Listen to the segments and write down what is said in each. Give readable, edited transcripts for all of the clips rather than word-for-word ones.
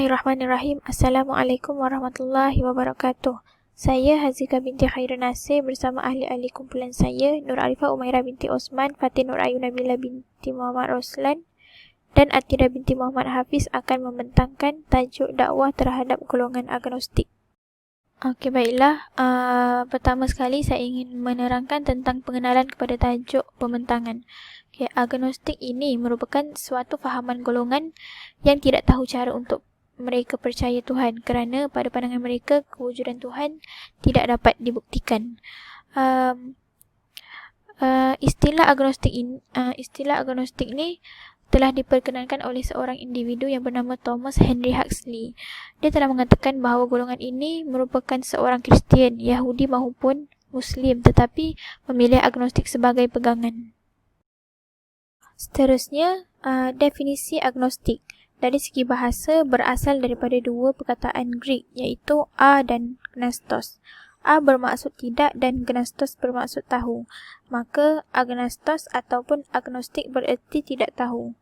Bismillahirrahmanirrahim. Assalamualaikum warahmatullahi wabarakatuh. Saya Hazika binti Khairun Nasir bersama ahli-ahli kumpulan saya, Nur Arifah Umairah binti Osman, Fatin Nur Ayu Nabila binti Muhammad Roslan dan Atira binti Muhammad Hafiz akan membentangkan tajuk dakwah terhadap golongan agnostik. Okey, baiklah. Pertama sekali saya ingin menerangkan tentang pengenalan kepada tajuk pembentangan. Okay, agnostik ini merupakan suatu fahaman golongan yang tidak tahu cara untuk mereka percaya Tuhan kerana pada pandangan mereka kewujudan Tuhan tidak dapat dibuktikan. Istilah agnostik ni telah diperkenalkan oleh seorang individu yang bernama Thomas Henry Huxley. Dia telah mengatakan bahawa golongan ini merupakan seorang Kristian, Yahudi maupun Muslim tetapi memilih agnostik sebagai pegangan. Seterusnya, definisi agnostik. Dari segi bahasa berasal daripada dua perkataan Greek iaitu a dan gnostos. A bermaksud tidak dan gnostos bermaksud tahu. Maka agnostos ataupun agnostik bererti tidak tahu.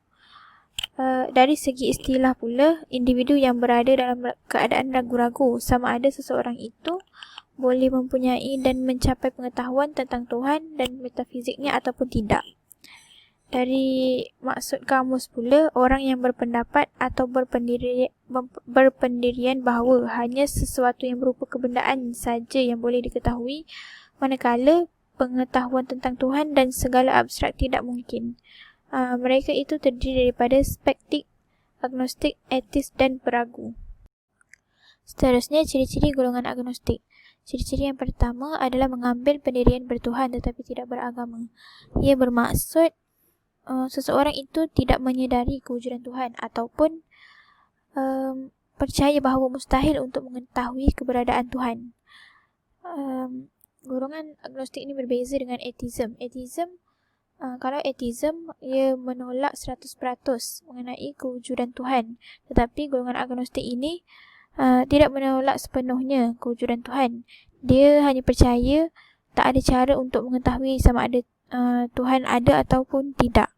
Dari segi istilah pula, individu yang berada dalam keadaan ragu-ragu sama ada seseorang itu boleh mempunyai dan mencapai pengetahuan tentang Tuhan dan metafiziknya ataupun tidak. Dari maksud kamus pula, orang yang berpendapat atau berpendirian bahawa hanya sesuatu yang berupa kebendaan saja yang boleh diketahui, manakala pengetahuan tentang Tuhan dan segala abstrak tidak mungkin. Mereka itu terdiri daripada skeptik, agnostik, etis dan peragu. Seterusnya, ciri-ciri golongan agnostik. Ciri-ciri yang pertama adalah mengambil pendirian bertuhan tetapi tidak beragama. Ia bermaksud seseorang itu tidak menyedari kewujudan Tuhan ataupun percaya bahawa mustahil untuk mengetahui keberadaan Tuhan. Golongan agnostik ini berbeza dengan atheism. Kalau atheism, ia menolak 100% mengenai kewujudan Tuhan. Tetapi golongan agnostik ini tidak menolak sepenuhnya kewujudan Tuhan. Dia hanya percaya tak ada cara untuk mengetahui sama ada Tuhan ada ataupun tidak.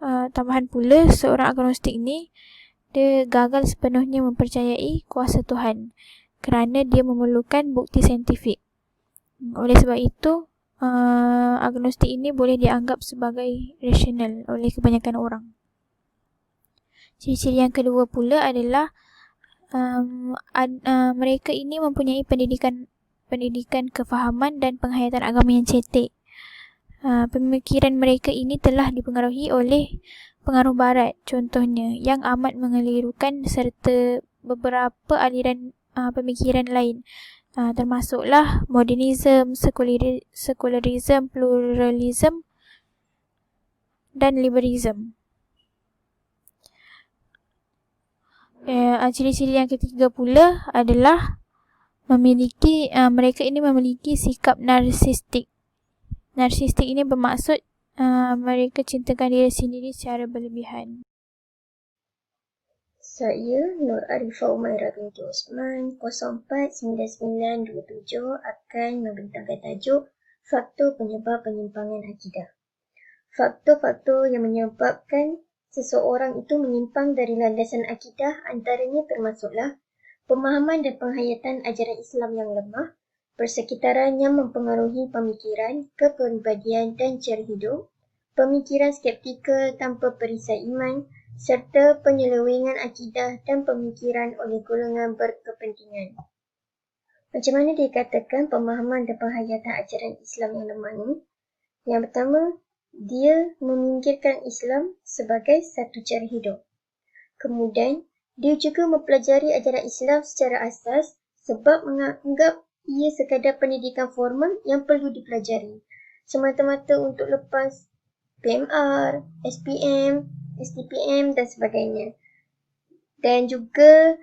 Tambahan pula, seorang agnostik ni dia gagal sepenuhnya mempercayai kuasa Tuhan kerana dia memerlukan bukti saintifik. Oleh sebab itu, agnostik ini boleh dianggap sebagai rasional oleh kebanyakan orang. Ciri-ciri yang kedua pula adalah mereka ini mempunyai pendidikan kefahaman dan penghayatan agama yang cetek. Pemikiran mereka ini telah dipengaruhi oleh pengaruh barat contohnya yang amat mengelirukan serta beberapa aliran pemikiran lain termasuklah modernism, sekularisme, pluralism dan liberalism. Ciri-ciri yang ketiga pula adalah mereka ini memiliki sikap narsistik. Narsistik ini bermaksud mereka cintakan diri sendiri secara berlebihan. Saya, Nur Arifah Umairah binti Osman, 049927 akan membentangkan tajuk Faktor Penyebab Penyimpangan Akidah. Faktor-faktor yang menyebabkan seseorang itu menyimpang dari landasan akidah antaranya termasuklah pemahaman dan penghayatan ajaran Islam yang lemah, persekitaran yang mempengaruhi pemikiran, kepribadian dan cara hidup, pemikiran skeptikal tanpa perisai iman, serta penyelewengan akidah dan pemikiran oleh golongan berkepentingan. Macam mana dikatakan pemahaman dan penghayatan ajaran Islam yang lemah ni? Yang pertama, dia memikirkan Islam sebagai satu cara hidup. Kemudian, dia juga mempelajari ajaran Islam secara asas sebab menganggap ia sekadar pendidikan formal yang perlu dipelajari, semata-mata untuk lepas PMR, SPM, STPM dan sebagainya. Dan juga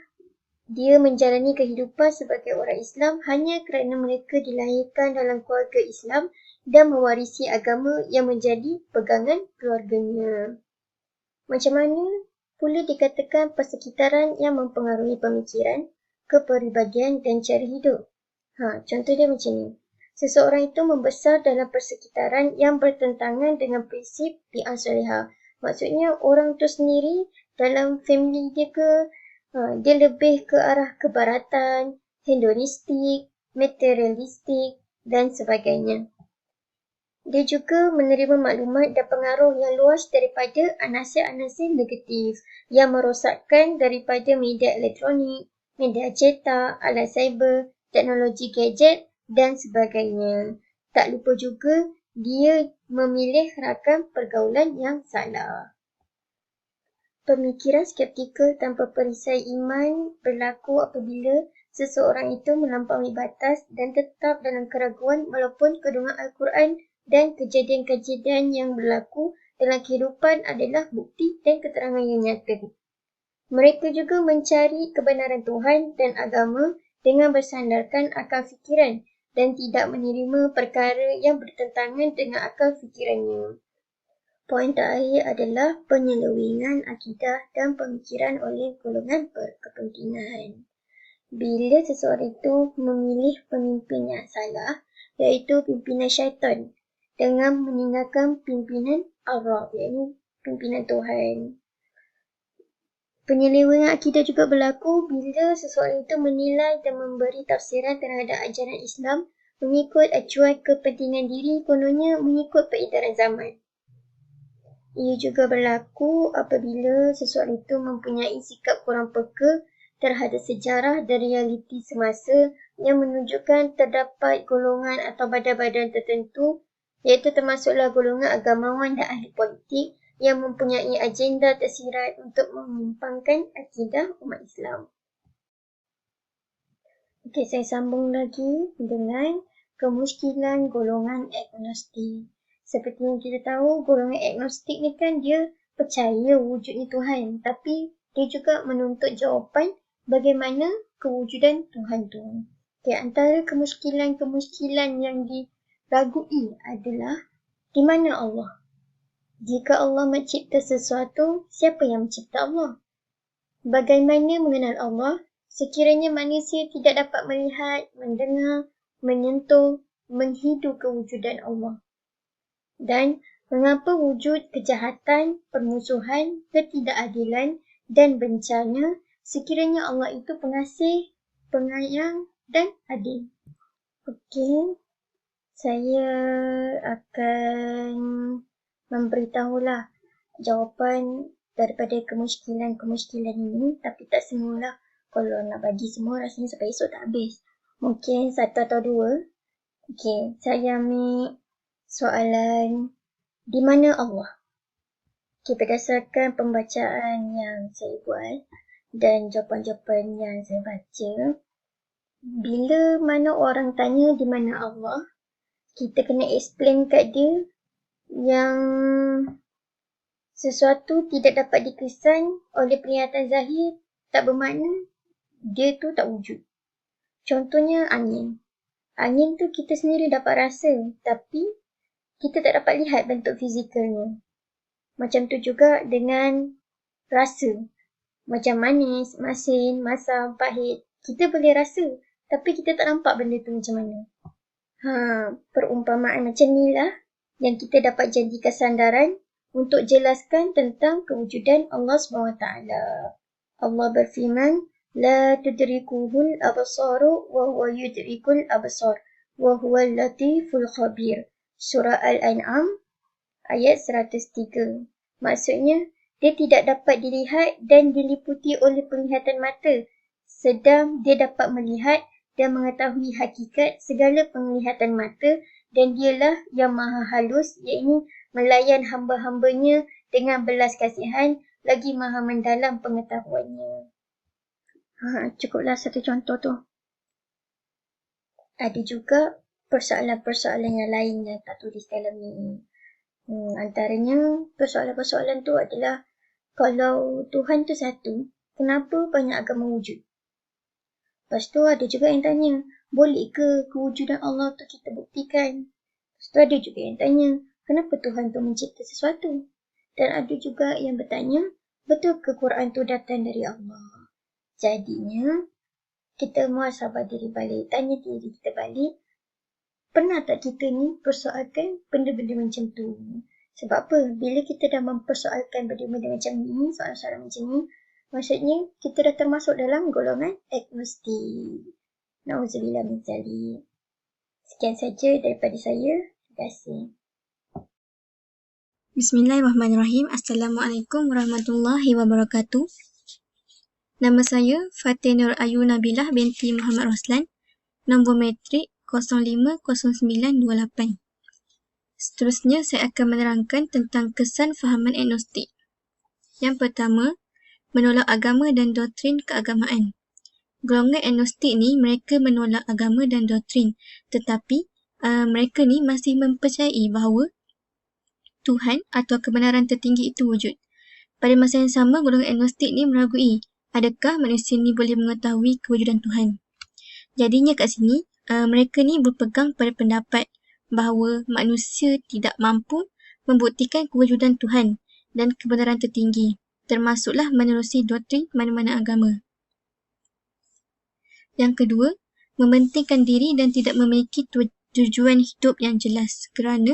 dia menjalani kehidupan sebagai orang Islam hanya kerana mereka dilahirkan dalam keluarga Islam dan mewarisi agama yang menjadi pegangan keluarganya. Macam mana pula dikatakan persekitaran yang mempengaruhi pemikiran, kepribadian dan cara hidup? Contoh dia macam ni. Seseorang itu membesar dalam persekitaran yang bertentangan dengan prinsip bi'ah solehah. Maksudnya orang tu sendiri dalam family dia ke Dia lebih ke arah kebaratan, hedonistik, materialistik dan sebagainya. Dia juga menerima maklumat dan pengaruh yang luas daripada anasir-anasir negatif yang merosakkan daripada media elektronik, media cetak, alat cyber, teknologi gadget dan sebagainya. Tak lupa juga dia memilih rakam pergaulan yang salah. Pemikiran skeptikal tanpa perisai iman berlaku apabila seseorang itu melampaui batas dan tetap dalam keraguan walaupun kandungan Al-Quran dan kejadian-kejadian yang berlaku dalam kehidupan adalah bukti dan keterangan yang nyata. Mereka juga mencari kebenaran Tuhan dan agama dengan bersandarkan akal fikiran dan tidak menerima perkara yang bertentangan dengan akal fikirannya. Poin terakhir adalah penyelewengan akidah dan pemikiran oleh golongan berkepentingan. Bila seseorang itu memilih pemimpin yang salah, iaitu pimpinan syaitan, dengan meninggalkan pimpinan Allah, iaitu pimpinan Tuhan. Penyelewengan akidah juga berlaku bila seseorang itu menilai dan memberi tafsiran terhadap ajaran Islam mengikut acuan kepentingan diri, kononnya mengikut peredaran zaman. Ia juga berlaku apabila seseorang itu mempunyai sikap kurang peka terhadap sejarah dan realiti semasa yang menunjukkan terdapat golongan atau badan-badan tertentu, iaitu termasuklah golongan agamawan dan ahli politik yang mempunyai agenda tersirat untuk menyimpangkan akidah umat Islam. Okey, saya sambung lagi dengan kemusykilan golongan agnostik. Seperti yang kita tahu, golongan agnostik ni kan dia percaya wujudnya Tuhan, tapi dia juga menuntut jawapan bagaimana kewujudan Tuhan tu. Okay, antara kemusykilan yang diragui adalah di mana Allah? Jika Allah mencipta sesuatu, siapa yang mencipta Allah? Bagaimana mengenal Allah? Sekiranya manusia tidak dapat melihat, mendengar, menyentuh, menghidu kewujudan Allah. Dan mengapa wujud kejahatan, permusuhan, ketidakadilan dan bencana sekiranya Allah itu pengasih, penyayang dan adil? Okey, saya akan memberitahulah jawapan daripada kemusykilan ini, tapi tak semualah. Kalau nak bagi semua rasanya sampai esok tak habis. Mungkin satu atau dua. Okey, saya ambil soalan di mana Allah? Okey, berdasarkan pembacaan yang saya buat dan jawapan-jawapan yang saya baca, bila mana orang tanya di mana Allah, kita kena explain kat dia yang sesuatu tidak dapat dikesan oleh penglihatan zahir tak bermakna dia tu tak wujud. Contohnya angin. Angin tu kita sendiri dapat rasa, tapi kita tak dapat lihat bentuk fizikalnya. Macam tu juga dengan rasa. Macam manis, masin, masam, pahit. Kita boleh rasa, tapi kita tak nampak benda tu macam mana. Perumpamaan macam ni lah yang kita dapat jadikan sandaran untuk jelaskan tentang kewujudan Allah SWT. Allah berfirman, La tudrikuhul absaru wa huwa yudrikul absar wa huwal latiful khabir. Surah Al-An'am ayat 103. Maksudnya, dia tidak dapat dilihat dan diliputi oleh penglihatan mata, sedang dia dapat melihat dan mengetahui hakikat segala penglihatan mata, dan dialah yang maha halus, iaitu melayan hamba-hambanya dengan belas kasihan, lagi maha mendalam pengetahuannya. Cukuplah satu contoh tu. Ada juga persoalan-persoalan yang lain yang tak tulis dalam ni. Antaranya persoalan-persoalan tu adalah, kalau Tuhan tu satu, kenapa banyak agama wujud? Lepas tu ada juga yang tanya, boleh ke kewujudan Allah tu kita buktikan? Lepas tu ada juga yang tanya, kenapa Tuhan tu mencipta sesuatu? Dan ada juga yang bertanya, betul ke Quran tu datang dari Allah? Jadinya, kita muhasabah diri balik, tanya diri kita balik, pernah tak kita ni persoalkan benda-benda macam tu? Sebab apa? Bila kita dah mempersoalkan benda-benda macam ni, soalan-soalan macam ni, Maksudnya, kita dah termasuk dalam golongan agnostik. Nauzubillah min zalik. Sekian saja daripada saya. Terima kasih. Bismillahirrahmanirrahim. Assalamualaikum warahmatullahi wabarakatuh. Nama saya Fatih Nur Ayu Nabilah binti Muhammad Roslan. Nombor metrik 050928. Seterusnya, saya akan menerangkan tentang kesan fahaman agnostik. Yang pertama, menolak agama dan doktrin keagamaan. Golongan agnostik ni mereka menolak agama dan doktrin, tetapi mereka ni masih mempercayai bahawa Tuhan atau kebenaran tertinggi itu wujud. Pada masa yang sama, golongan agnostik ni meragui adakah manusia ni boleh mengetahui kewujudan Tuhan. Jadinya kat sini, mereka ni berpegang pada pendapat bahawa manusia tidak mampu membuktikan kewujudan Tuhan dan kebenaran tertinggi, termasuklah menerusi doktrin mana-mana agama. Yang kedua, mementingkan diri dan tidak memiliki tujuan hidup yang jelas kerana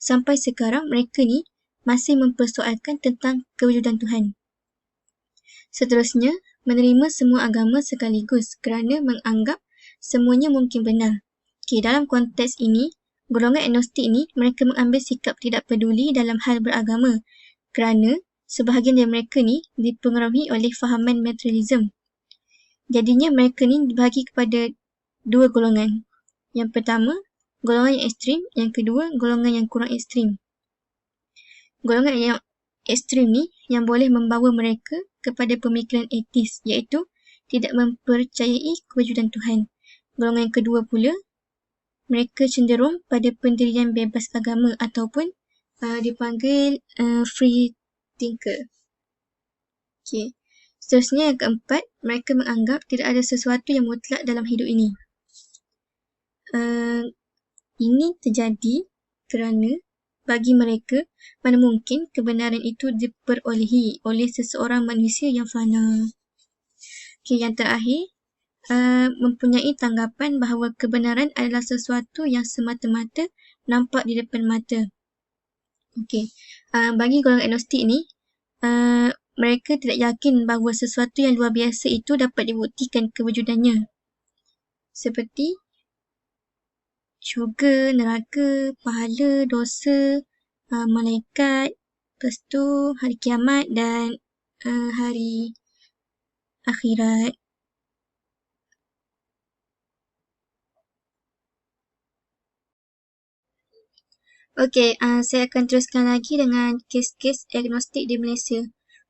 sampai sekarang mereka ni masih mempersoalkan tentang kewujudan Tuhan. Seterusnya, menerima semua agama sekaligus kerana menganggap semuanya mungkin benar. Dalam konteks ini, golongan agnostik ni mereka mengambil sikap tidak peduli dalam hal beragama kerana sebahagian dari mereka ni dipengaruhi oleh fahaman materialism. Jadinya mereka ni dibahagi kepada dua golongan. Yang pertama, golongan yang ekstrim. Yang kedua, golongan yang kurang ekstrim. Golongan yang ekstrim ni yang boleh membawa mereka kepada pemikiran etis, iaitu tidak mempercayai kewujudan Tuhan. Golongan yang kedua pula, mereka cenderung pada pendirian bebas agama ataupun dipanggil free thinker. Seterusnya yang keempat, mereka menganggap tidak ada sesuatu yang mutlak dalam hidup ini. Ini terjadi kerana bagi mereka, mana mungkin kebenaran itu diperolehi oleh seseorang manusia yang fana. Yang terakhir, mempunyai tanggapan bahawa kebenaran adalah sesuatu yang semata-mata nampak di depan mata. Bagi golongan agnostik ni, mereka tidak yakin bahawa sesuatu yang luar biasa itu dapat dibuktikan kewujudannya. Seperti syurga, neraka, pahala, dosa, malaikat, lepas tu hari kiamat dan hari akhirat. Saya akan teruskan lagi dengan kes-kes agnostik di Malaysia.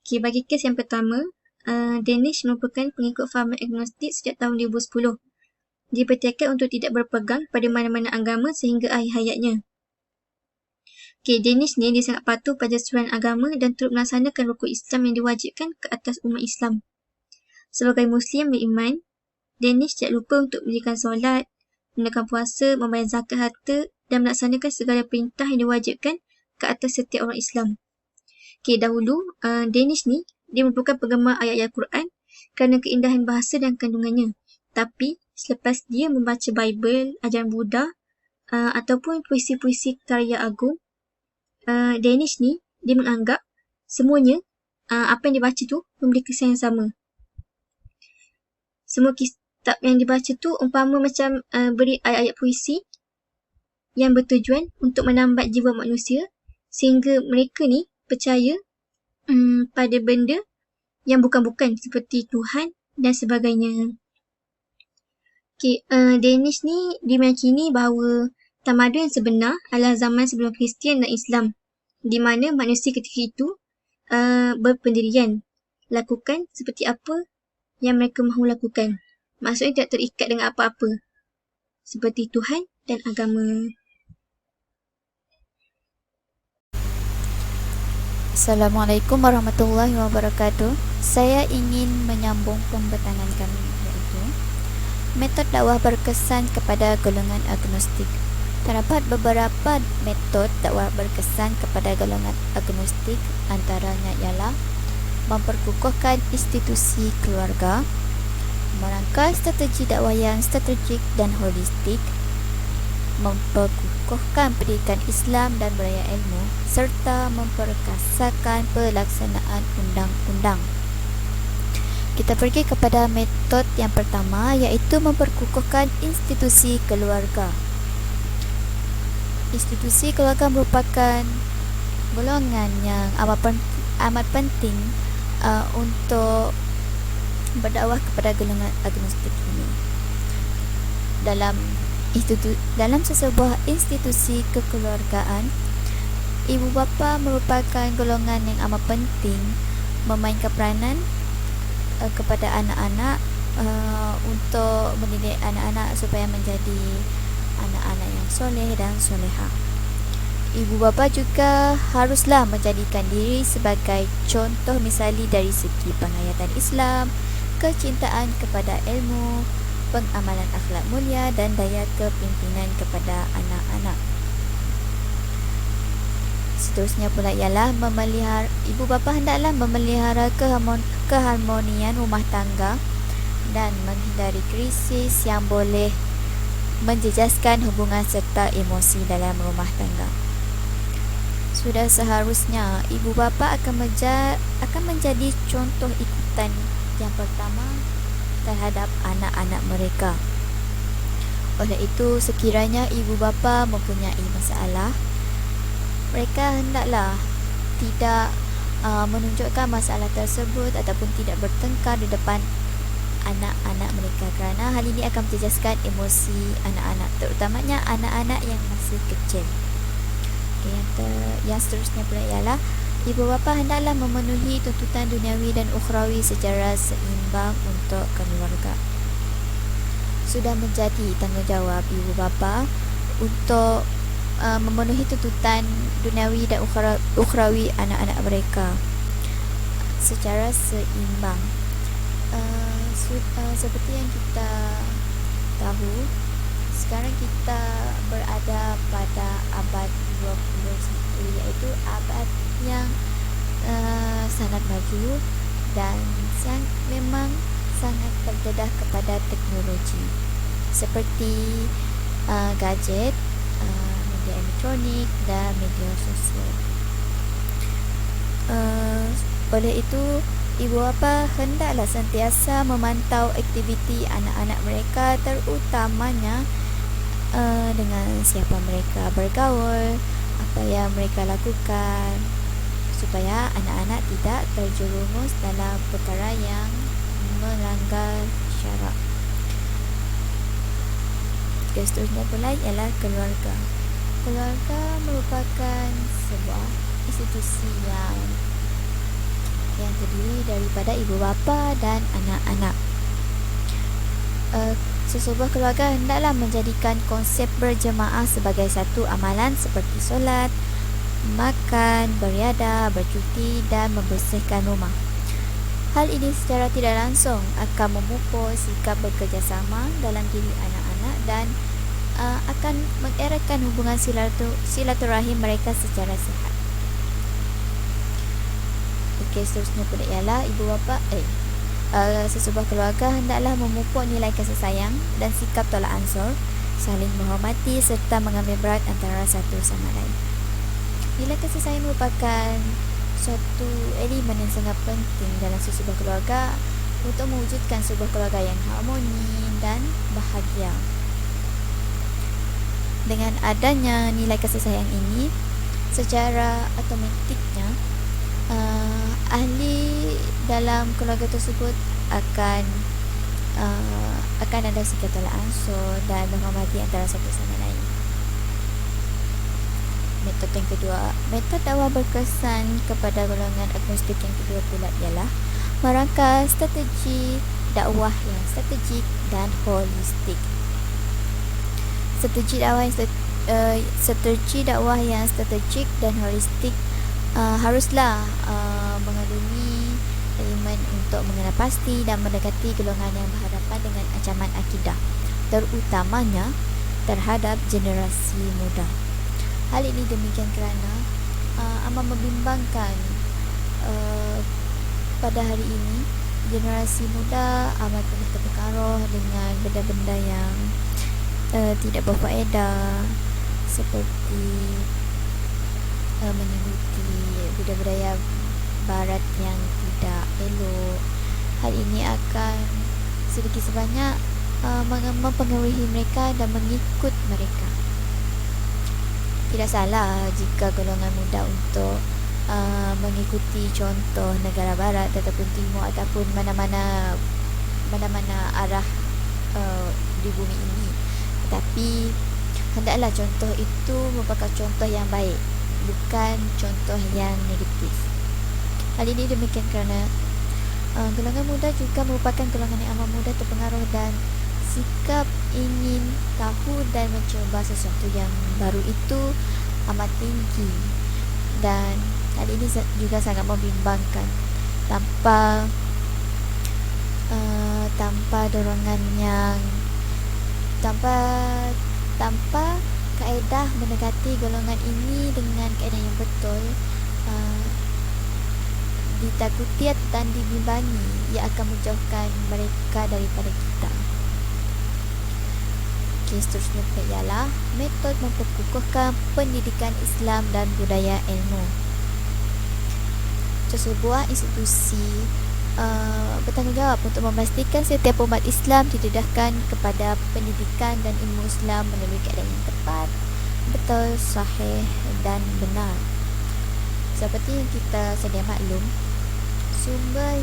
Bagi kes yang pertama, Danish merupakan pengikut fahaman agnostik sejak tahun 2010. Dia bertekad untuk tidak berpegang pada mana-mana agama sehingga akhir hayatnya. Danish ni dia sangat patuh pada seruan agama dan turut melaksanakan rukun Islam yang diwajibkan ke atas umat Islam. Sebagai Muslim beriman, Danish tidak lupa untuk mendirikan solat, menunaikan puasa, membayar zakat harta dan melaksanakan segala perintah yang diwajibkan ke atas setiap orang Islam. Dahulu, Danish ni dia merupakan penggemar ayat-ayat Quran kerana keindahan bahasa dan kandungannya. Tapi, selepas dia membaca Bible, ajaran Buddha ataupun puisi-puisi karya agung, Danish ni dia menganggap semuanya apa yang dibaca tu memberi kesan yang sama. Semua kitab yang dibaca tu umpama macam beri ayat-ayat puisi yang bertujuan untuk menambat jiwa manusia sehingga mereka ni percaya pada benda yang bukan-bukan seperti Tuhan dan sebagainya. Danish ni dia meyakini bahawa tamadun yang sebenar adalah zaman sebelum Kristian dan Islam, di mana manusia ketika itu berpendirian, lakukan seperti apa yang mereka mahu lakukan. Maksudnya tidak terikat dengan apa-apa, seperti Tuhan dan agama. Assalamualaikum warahmatullahi wabarakatuh. Saya ingin menyambung pembahasan kami, iaitu metod dakwah berkesan kepada golongan agnostik. Terdapat beberapa metod dakwah berkesan kepada golongan agnostik, antaranya ialah memperkukuhkan institusi keluarga, merangkai strategi dakwah yang strategik dan holistik, memperkukuhkan pendidikan Islam dan budaya ilmu, serta memperkasakan pelaksanaan undang-undang. Kita pergi kepada metod yang pertama, iaitu memperkukuhkan institusi keluarga. Institusi keluarga merupakan golongan yang amat penting untuk berdakwah kepada golongan agnostik ini. Dalam sesebuah institusi kekeluargaan, ibu bapa merupakan golongan yang amat penting memainkan peranan kepada anak-anak untuk mendidik anak-anak supaya menjadi anak-anak yang soleh dan solehah. Ibu bapa juga haruslah menjadikan diri sebagai contoh misali dari segi penghayatan Islam, kecintaan kepada ilmu, pengamalan akhlak mulia dan daya kepimpinan kepada anak-anak. Seterusnya pula ialah ibu bapa hendaklah memelihara keharmonian rumah tangga dan menghindari krisis yang boleh menjejaskan hubungan serta emosi dalam rumah tangga. Sudah seharusnya ibu bapa akan menjadi contoh ikutan yang pertama terhadap anak-anak mereka. Oleh itu, sekiranya ibu bapa mempunyai masalah, mereka hendaklah tidak menunjukkan masalah tersebut ataupun tidak bertengkar di depan anak-anak mereka, kerana hal ini akan menjejaskan emosi anak-anak, terutamanya anak-anak yang masih kecil. Yang seterusnya pula ialah ibu bapa hendaklah memenuhi tuntutan duniawi dan ukhrawi secara seimbang untuk keluarga. Sudah menjadi tanggungjawab ibu bapa untuk memenuhi tuntutan duniawi dan ukhrawi anak-anak mereka secara seimbang. Seperti yang kita tahu, sekarang kita berada pada abad 21, iaitu abad yang sangat maju dan memang sangat terdedah kepada teknologi seperti gadget, media elektronik dan media sosial. Oleh itu, ibu bapa hendaklah sentiasa memantau aktiviti anak-anak mereka, terutamanya dengan siapa mereka bergaul, apa yang mereka lakukan, supaya anak-anak tidak terjerumus dalam perkara yang melanggar syarak. Seterusnya pula ialah keluarga. Keluarga merupakan sebuah institusi yang terdiri daripada ibu bapa dan anak-anak. Sesebuah keluarga hendaklah menjadikan konsep berjemaah sebagai satu amalan seperti solat, makan, beriadah, bercuti dan membersihkan rumah. Hal ini secara tidak langsung akan memupuk sikap bekerjasama dalam diri anak-anak dan akan mengeratkan hubungan silaturahim mereka secara sihat. Seterusnya pula ialah ibu bapa sesebuah keluarga hendaklah memupuk nilai kasih sayang dan sikap tolak ansur, saling menghormati serta mengambil berat antara satu sama lain. Nilai kasih sayang merupakan suatu elemen yang sangat penting dalam sesebuah keluarga untuk mewujudkan sebuah keluarga yang harmoni dan bahagia. Dengan adanya nilai kasih sayang ini, secara automatiknya ahli dalam keluarga tersebut akan ada sikap tolak ansur dan menghormati antara satu sama lain. Metod yang kedua, metod dakwah berkesan kepada golongan agnostik yang kedua pula ialah merangka strategi dakwah yang strategik dan holistik. Strategi dakwah yang strategik dan holistik haruslah mengandungi elemen untuk mengenal pasti dan mendekati golongan yang berhadapan dengan ancaman akidah, terutamanya terhadap generasi muda. Hal ini demikian kerana amat membimbangkan pada hari ini generasi muda amat penuh terpengaruh dengan benda-benda yang tidak berfaedah, seperti mengikuti budaya barat yang tidak elok. Hal ini akan sedikit sebanyak mempengaruhi mereka dan mengikut mereka. Tidak salah jika golongan muda untuk mengikuti contoh negara barat ataupun timur ataupun mana-mana arah di bumi ini. Tetapi hendaklah contoh itu merupakan contoh yang baik, bukan contoh yang negatif. Hal ini demikian kerana golongan muda juga merupakan golongan yang amat mudah terpengaruh dan sikap ingin tahu dan mencuba sesuatu yang baru itu amat tinggi, dan hal ini juga sangat membimbangkan. Tanpa dorongan yang tanpa kaedah mendekati golongan ini dengan kaedah yang betul, ditakuti dan dibimbangi, ia akan menjauhkan mereka daripada kita. Seterusnya ialah metod memperkukuhkan pendidikan Islam dan budaya ilmu. Sebuah institusi bertanggungjawab untuk memastikan setiap umat Islam didedahkan kepada pendidikan dan ilmu Islam melalui keadaan yang tepat, betul, sahih dan benar. Seperti yang kita sedia maklum, sumber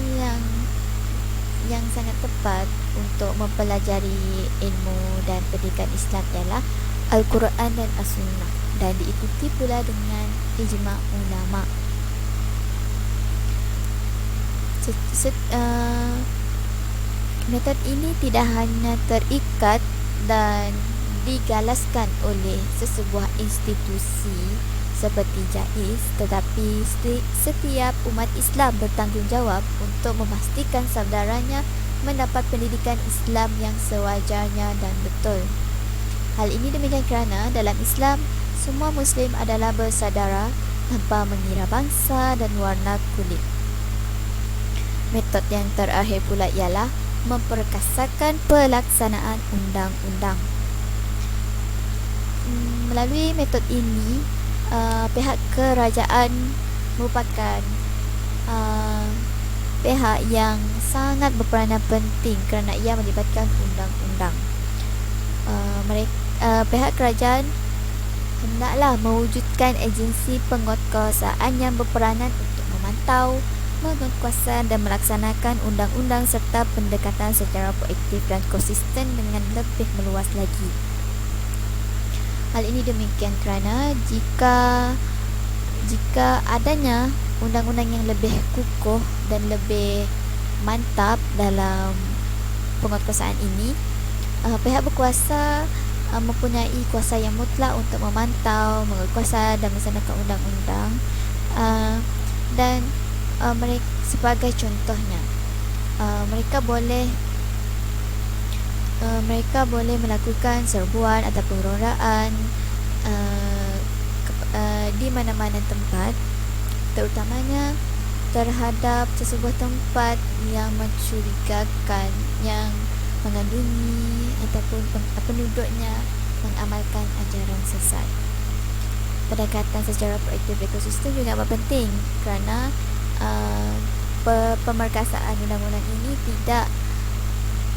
yang sangat tepat untuk mempelajari ilmu dan pendidikan Islam ialah Al-Quran dan As-Sunnah, dan diikuti pula dengan ijma' ulama'. Metod ini tidak hanya terikat dan digalaskan oleh sesebuah institusi seperti JAIS, tetapi setiap umat Islam bertanggungjawab untuk memastikan saudaranya mendapat pendidikan Islam yang sewajarnya dan betul. Hal ini demikian kerana dalam Islam, semua Muslim adalah bersaudara tanpa mengira bangsa dan warna kulit. Metod yang terakhir pula ialah memperkasakan pelaksanaan undang-undang. Melalui metod ini, pihak kerajaan merupakan pihak yang sangat berperanan penting kerana ia melibatkan undang-undang. Pihak kerajaan hendaklah mewujudkan agensi penguatkuasaan yang berperanan untuk memantau, menguatkuasa dan melaksanakan undang-undang serta pendekatan secara proaktif dan konsisten dengan lebih meluas lagi. Hal ini demikian kerana jika adanya undang-undang yang lebih kukuh dan lebih mantap dalam penguatkuasaan ini, pihak berkuasa mempunyai kuasa yang mutlak untuk memantau, menguatkuasa dan melaksanakan undang-undang, dan mereka sebagai contohnya, mereka boleh melakukan serbuan atau pengerorakan di mana-mana tempat, terutamanya terhadap sesebuah tempat yang mencurigakan, yang mengandungi ataupun penduduknya mengamalkan ajaran sesat. Pendekatan secara proaktif ekosistem juga amat penting kerana pemerkasaan undang-undang ini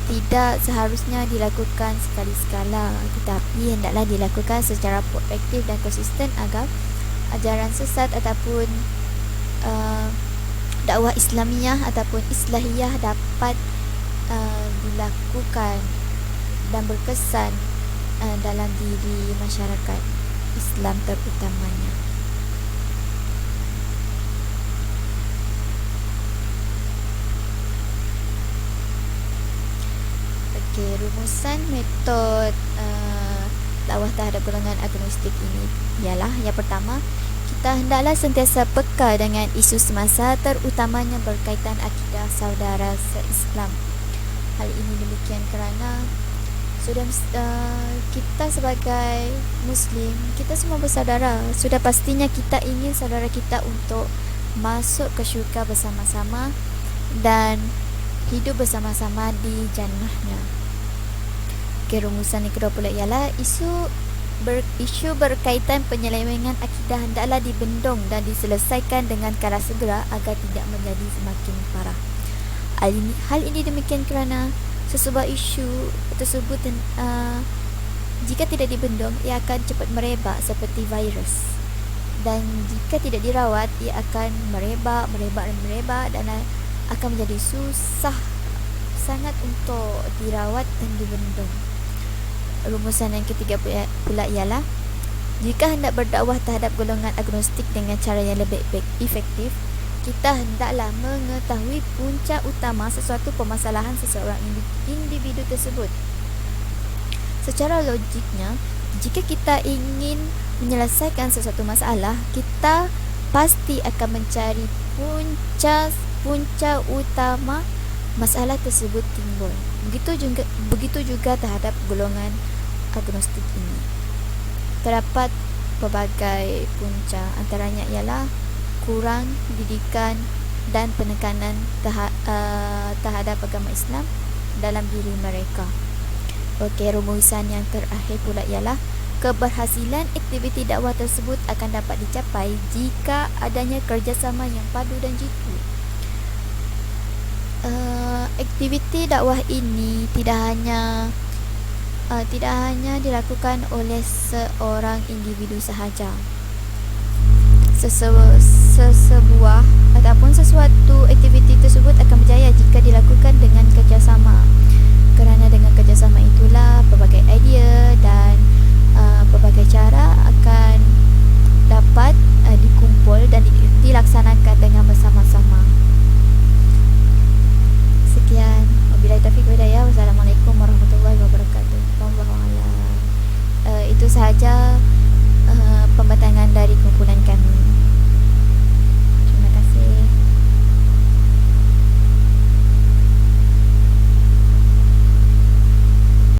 tidak seharusnya dilakukan sekali-sekala, tetapi hendaklah dilakukan secara proaktif dan konsisten agar ajaran sesat ataupun dakwah Islamiah ataupun Islahiyah dapat dilakukan dan berkesan dalam diri masyarakat Islam terutamanya. Okey, rumusan metod dakwah terhadap golongan agnostik ini ialah, yang pertama, kita hendaklah sentiasa peka dengan isu semasa, terutamanya berkaitan akidah saudara se-Islam. Hal ini demikian kerana kita sebagai Muslim, kita semua bersaudara. Sudah pastinya kita ingin saudara kita untuk masuk ke syurga bersama-sama dan hidup bersama-sama di jannahnya. Rumusan yang kedua pula ialah isu berkaitan penyelewengan akidah hendaklah dibendung dan diselesaikan dengan kara segera agar tidak menjadi semakin parah. Hal ini demikian kerana sesebuah isu tersebut jika tidak dibendung, ia akan cepat merebak seperti virus. Dan jika tidak dirawat, ia akan merebak dan akan menjadi susah sangat untuk dirawat dan dibendung. Rumusan yang ketiga pula ialah, jika hendak berdakwah terhadap golongan agnostik dengan cara yang lebih efektif, kita hendaklah mengetahui punca utama sesuatu permasalahan seseorang individu tersebut. Secara logiknya, jika kita ingin menyelesaikan sesuatu masalah, kita pasti akan mencari punca utama masalah tersebut timbul. Begitu juga terhadap golongan agnostik ini. Terdapat pelbagai punca, antaranya ialah kurang didikan dan penekanan terhadap agama Islam dalam diri mereka. Okey, rumusan yang terakhir pula ialah, keberhasilan aktiviti dakwah tersebut akan dapat dicapai jika adanya kerjasama yang padu dan jitu. Aktiviti dakwah ini tidak hanya dilakukan oleh seorang individu sahaja. Sesuatu aktiviti tersebut akan berjaya jika dilakukan dengan kerjasama